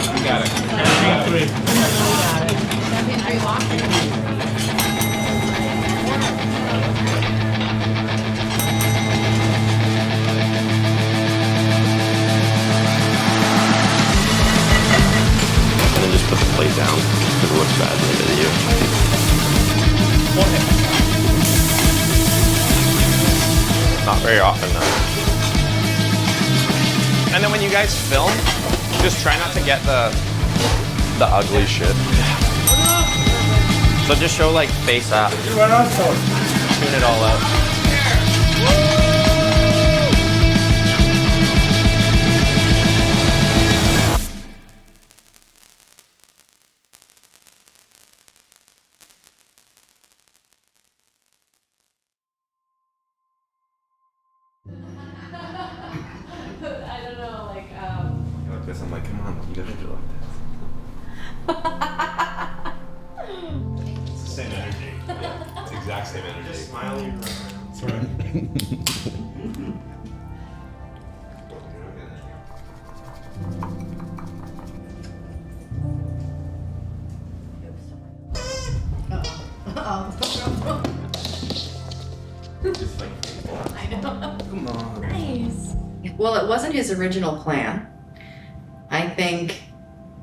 You got it. You got 3. Are you walking? And then just put the plate down because it looks bad in the video. Not very often though. And then when you guys film, just try not to get the ugly shit. So just show like face up. Tune it all out. I don't know, like, Like this, I'm like, come on, you gotta do like this. It's the same energy. Yeah. It's the exact same energy. Just smile you. That's right. Just like, I know. come on. Nice. Well, it wasn't his original plan. I think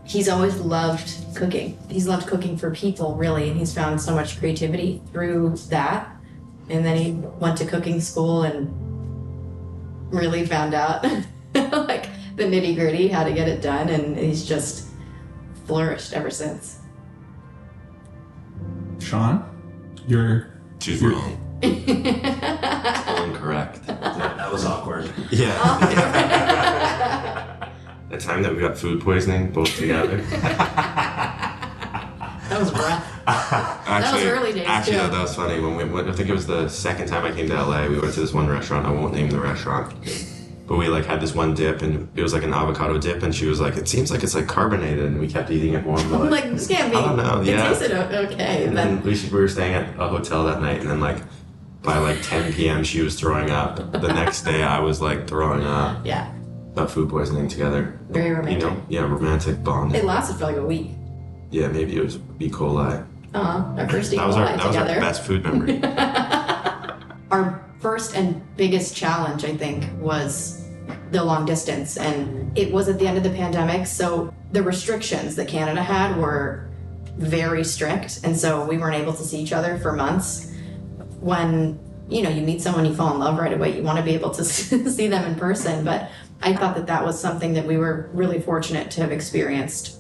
he's always loved cooking. He's loved cooking for people, really, and he's found so much creativity through that. And then he went to cooking school and really found out like the nitty-gritty, how to get it done, and he's just flourished ever since. Sean, you're... She's wrong. Incorrect. That was awkward. Yeah. The time that we got food poisoning both together. That was rough. That was early days, Actually, too. no, that was funny. When we went, I think it was the second time I came to LA, we went to this one restaurant. I won't name the restaurant. But we like had this one dip, and it was like an avocado dip, and she was like, "It seems like it's like carbonated," and we kept eating it more. And I'm like, this can't be. I don't know. It Yeah. tasted okay. And then we were staying at a hotel that night, and then like by like 10 p.m. she was throwing up. The next day I was like throwing up. Yeah. Got food poisoning together. Very romantic. You know, yeah, romantic bond. It lasted for like a week. Yeah, maybe it was E. coli. Our first E. That was our together. best food memory. Our first and biggest challenge, I think, was the long distance. And it was at the end of the pandemic, so the restrictions that Canada had were very strict. And so we weren't able to see each other for months. When, you know, you meet someone, you fall in love right away, you want to be able to see them in person. But I thought that that was something that we were really fortunate to have experienced.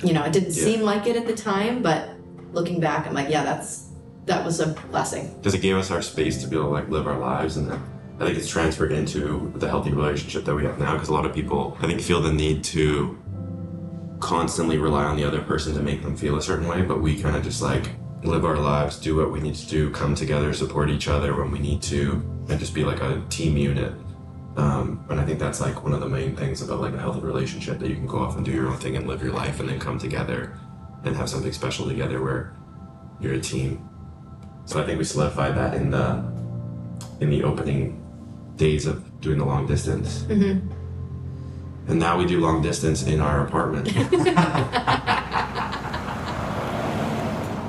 You know, it didn't seem like it at the time, but looking back, I'm like, yeah, that was a blessing. Because it gave us our space to be able to like live our lives, and then I think it's transferred into the healthy relationship that we have now. Because a lot of people, I think, feel the need to constantly rely on the other person to make them feel a certain way, but we kind of just like live our lives, do what we need to do, come together, support each other when we need to, and just be like a team unit. And I think that's like one of the main things about like a healthy relationship, that you can go off and do your own thing and live your life, and then come together and have something special together where you're a team. So I think we solidified that in the opening days of doing the long distance. Mm-hmm. And now we do long distance in our apartment.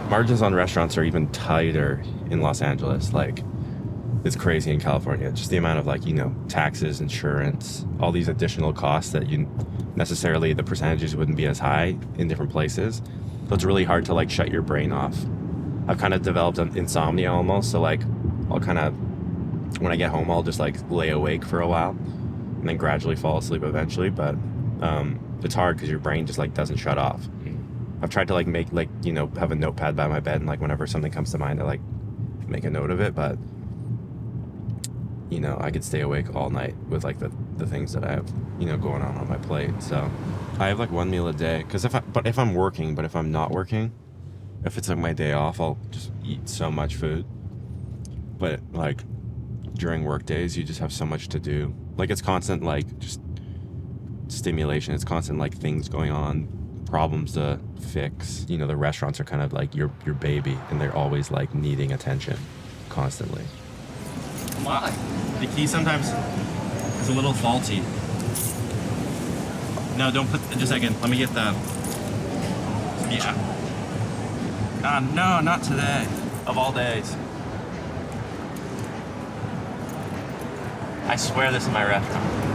Margins on restaurants are even tighter in Los Angeles. Like, it's crazy in California. Just the amount of like, you know, taxes, insurance, all these additional costs that you necessarily, the percentages wouldn't be as high in different places. So it's really hard to like shut your brain off. I've kind of developed an insomnia almost. So like, I'll kind of, when I get home, I'll just like lay awake for a while and then gradually fall asleep eventually. But it's hard because your brain just like doesn't shut off. I've tried to like make like, you know, have a notepad by my bed, and like whenever something comes to mind, I like make a note of it. But you know, I could stay awake all night with like the things that I have, you know, going on my plate. So I have like one meal a day, because if I'm working, but if I'm not working, if it's like my day off, I'll just eat so much food. But like during work days, you just have so much to do. Like it's constant like just stimulation. It's constant like things going on, problems to fix. You know, the restaurants are kind of like your baby, and they're always like needing attention constantly. Why? The key sometimes is a little faulty. No, don't put. Just a second. Let me get the. Yeah. God, no, not today. Of all days. I swear this is my restaurant.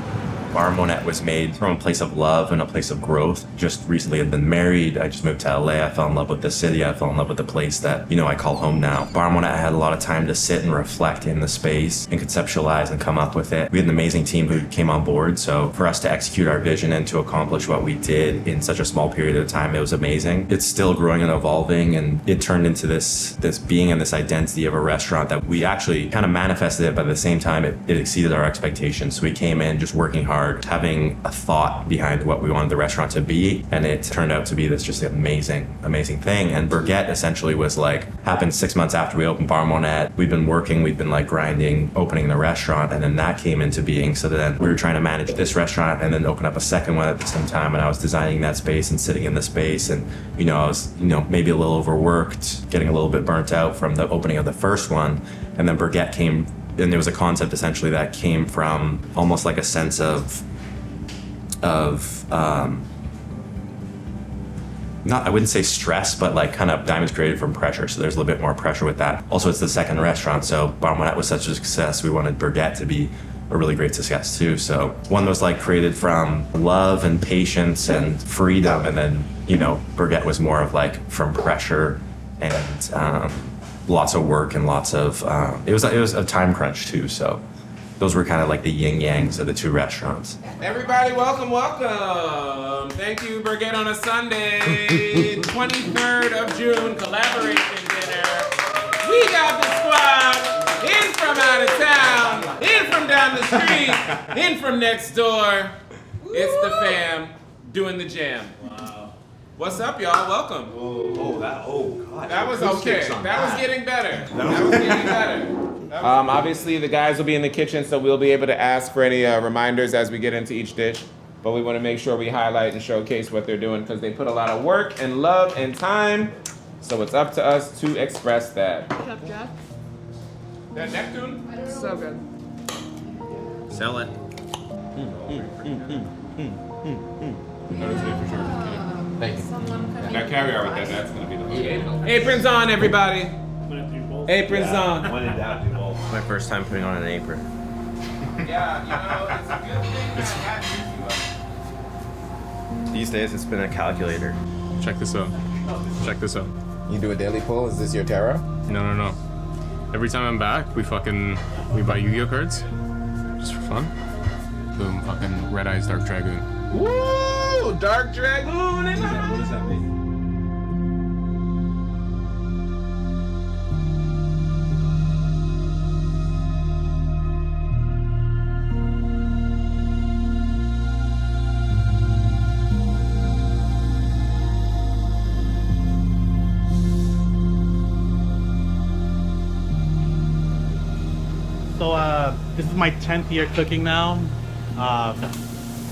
Bar Monette was made from a place of love and a place of growth. Just recently I've been married. I just moved to LA. I fell in love with the city. I fell in love with the place that, I call home now. Bar Monette had a lot of time to sit and reflect in the space and conceptualize and come up with it. We had an amazing team who came on board. So for us to execute our vision and to accomplish what we did in such a small period of time, it was amazing. It's still growing and evolving, and it turned into this being and this identity of a restaurant that we actually kind of manifested it, but at the same time, it exceeded our expectations. So we came in just working hard, having a thought behind what we wanted the restaurant to be, and it turned out to be this just amazing thing. And Burgette essentially was happened 6 months after we opened Bar Monette. We've been grinding, opening the restaurant, and then that came into being. So then we were trying to manage this restaurant and then open up a second one at the same time, and I was designing that space and sitting in the space, and I was maybe a little overworked, getting a little bit burnt out from the opening of the first one, and then Burgette came. And there was a concept essentially that came from almost like a sense of not, I wouldn't say stress, but kind of diamonds created from pressure. So there's a little bit more pressure with that. Also, it's the second restaurant. So Bar Monette was such a success. We wanted Burgette to be a really great success too. So one was created from love and patience and freedom. And then, Burgette was more of from pressure and, lots of work and lots of it was a time crunch too, so those were kind of the yin yangs of the two restaurants. Everybody, welcome. Thank you, Burgette on a Sunday, 23rd of June, collaboration dinner. We got the squad in from out of town, in from down the street, in from next door. It's the fam doing the jam. Wow. What's up, y'all? Welcome. God. That was okay. That was getting better. Obviously, the guys will be in the kitchen, so we'll be able to ask for any reminders as we get into each dish. But we want to make sure we highlight and showcase what they're doing because they put a lot of work and love and time. So it's up to us to express that. Chef Jeff. That Neptune? So good. Sell it. No, that's for sure. Thank you. Now carry on with that. That's gonna be the aprons on, everybody. Aprons on. When in doubt, do both. My first time putting on an apron. Yeah, it's a good thing that I had These days, it's been a calculator. Check this out. You do a daily pull? Is this your tarot? No. Every time I'm back, we buy Yu-Gi-Oh cards. Just for fun. Boom, fucking Red Eyes Dark Dragoon. Woo! Dark Dragoon in the house. What does that mean? So this is my 10th year cooking now.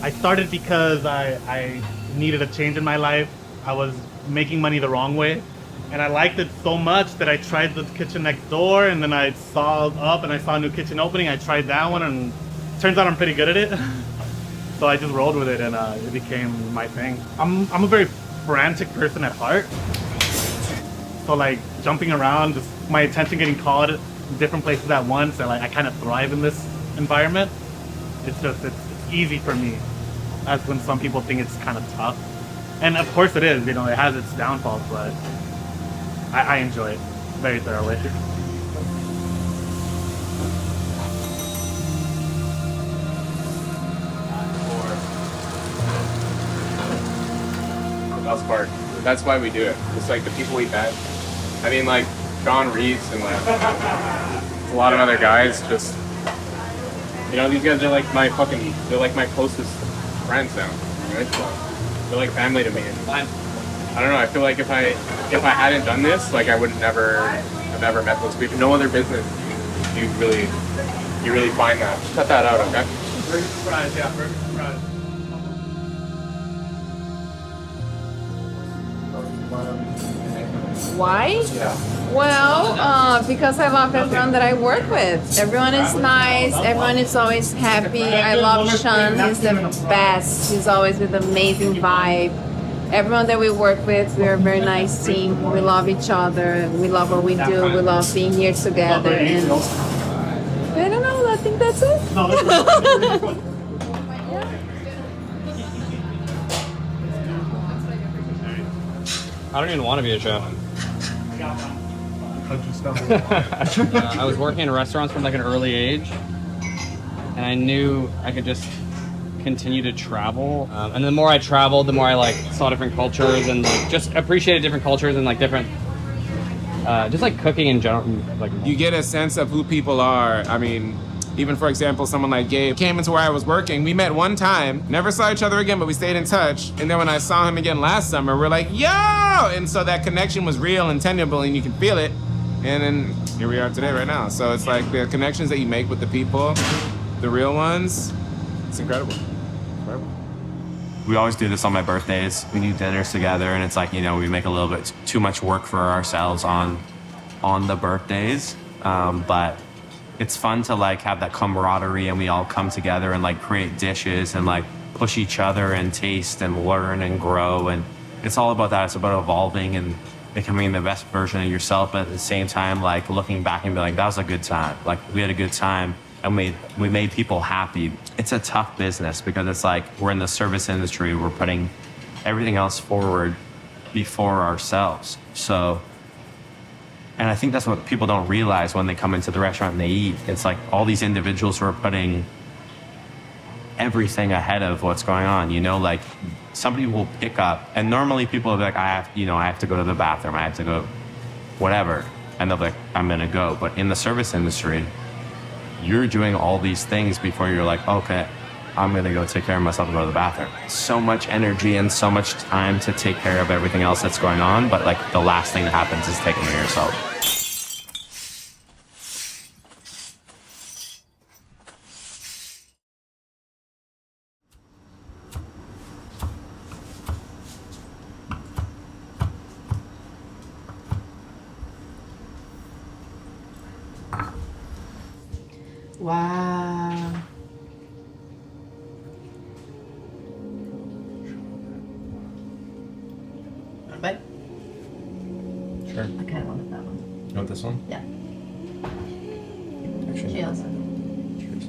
I started because I needed a change in my life. I was making money the wrong way. And I liked it so much that I tried the kitchen next door, and then I saw up and I saw a new kitchen opening. I tried that one, and turns out I'm pretty good at it. So I just rolled with it, and it became my thing. I'm a very frantic person at heart. So jumping around, just my attention getting caught at different places at once, and I kind of thrive in this environment. It's easy for me, as when some people think it's kind of tough. And of course it is, it has its downfalls, but I enjoy it very thoroughly. The best part. That's why we do it. It's the people we met. I mean, John Reeves and a lot of other guys just, these guys are they're my closest friends now, right? So they're family to me. And I don't know, I feel like if I hadn't done this, I would have never met those people. No other business, you really find that. Cut that out, okay? Burger fries, yeah, burger fries. Why? Well, because I love everyone that I work with. Everyone is nice. Everyone is always happy. I love Sean. He's the best. He's always with amazing vibe. Everyone that we work with, we're a very nice team. We love each other. We love what we do. We love being here together. And I don't know. I think that's it. I don't even want to be a chef. I was working in restaurants from like an early age, and I knew I could just continue to travel. And the more I traveled, the more I like saw different cultures and like just appreciated different cultures and like different, just like cooking in general. Like You get a sense of who people are. I mean, even for example, someone like Gabe came into where I was working. We met one time, never saw each other again, but we stayed in touch. And then when I saw him again last summer, we're like, yo! And so that connection was real and tangible, and you can feel it. And then here we are today, right now. So it's like the connections that you make with the people, the real ones, it's incredible. We always do this on my birthdays. We do dinners together, and it's like, you know, we make a little bit too much work for ourselves on the birthdays. But it's fun to like have that camaraderie, and we all come together and like create dishes and like push each other and taste and learn and grow. And it's all about that. It's about evolving and becoming the best version of yourself, but at the same time, like looking back and be like, that was a good time. Like we had a good time and we made people happy. It's a tough business because it's like we're in the service industry. We're putting everything else forward before ourselves. So, and I think that's what people don't realize when they come into the restaurant and they eat. It's like all these individuals who are putting everything ahead of what's going on, you know, like somebody will pick up, and normally people will be like, I have to go to the bathroom, I have to go whatever, and they'll be like, I'm gonna go. But in the service industry, you're doing all these things before you're like, okay, I'm gonna go take care of myself and go to the bathroom. So much energy and so much time to take care of everything else that's going on, but like the last thing that happens is taking care of yourself. Wow. But Sure. I kind of wanted that one. You want this one? Yeah. Actually, Cheers. Cheers.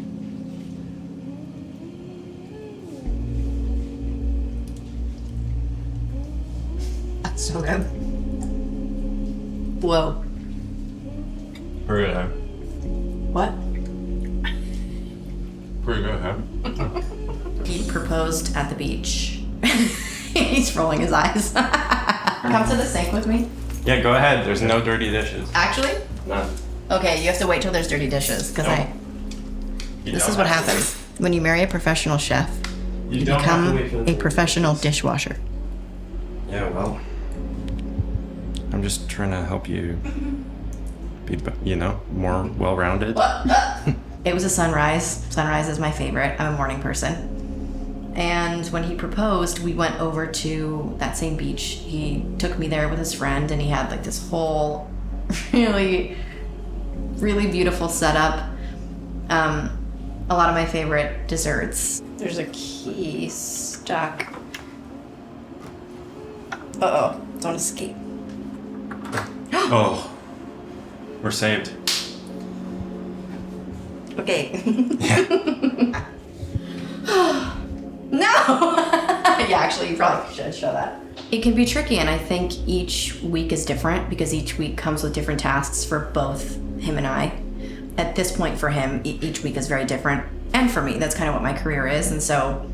That's so good. Whoa. Pretty good, huh? What? Pretty good, huh? He proposed at the beach. He's rolling his eyes. Come to the sink with me. Yeah, go ahead. There's no dirty dishes. Actually? None. Okay, you have to wait till there's dirty dishes, because this is what happens. When you marry a professional chef, you become a professional dishwasher. Yeah, well, I'm just trying to help you be, you know, more well-rounded. It was a sunrise. Sunrise is my favorite. I'm a morning person. And when he proposed, we went over to that same beach. He took me there with his friend, and he had like this whole really, really beautiful setup. A lot of my favorite desserts. There's a key stuck. Uh-oh, don't escape. Oh, we're saved. Okay. No! Yeah, actually, you probably should show that. It can be tricky, and I think each week is different because each week comes with different tasks for both him and I. At this point for him, each week is very different. And for me, that's kind of what my career is. And so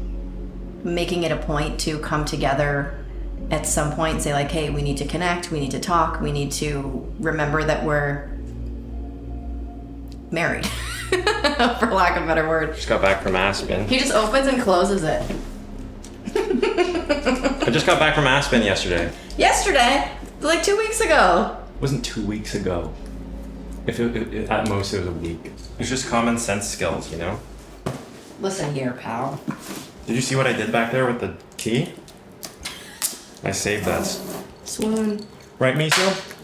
making it a point to come together at some point and say like, hey, we need to connect, we need to talk, we need to remember that we're married, for lack of a better word. Just got back from Aspen. He just opens and closes it. I just got back from Aspen yesterday. Yesterday? Like 2 weeks ago. It wasn't 2 weeks ago. If at most it was a week. It's just common sense skills, you know? Listen here, pal. Did you see what I did back there with the key? I saved that. Swoon. Right, Miso?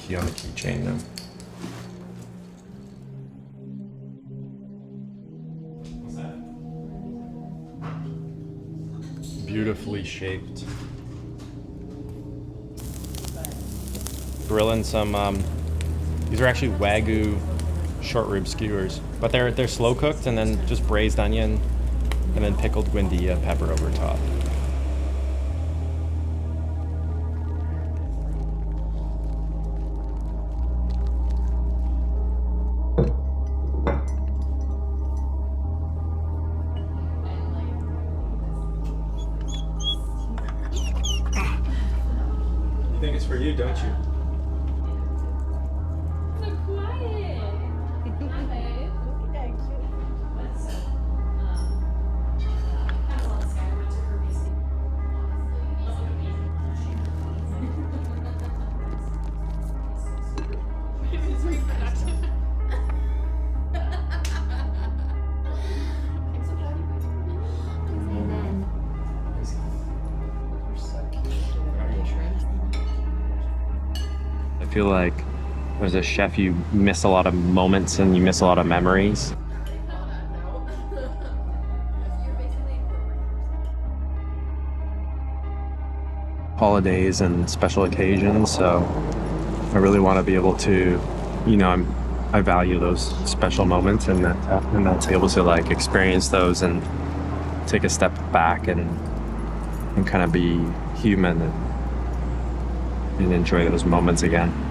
key on the keychain now. Beautifully shaped. Grilling some. These are actually Wagyu short rib skewers, but they're slow cooked and then just braised onion and then pickled guindilla pepper over top. You think it's for you, don't you? I feel like as a chef, you miss a lot of moments and you miss a lot of memories. Holidays and special occasions, so I really want to be able to, I value those special moments and that's able to like experience those and take a step back and kind of be human and enjoy those moments again.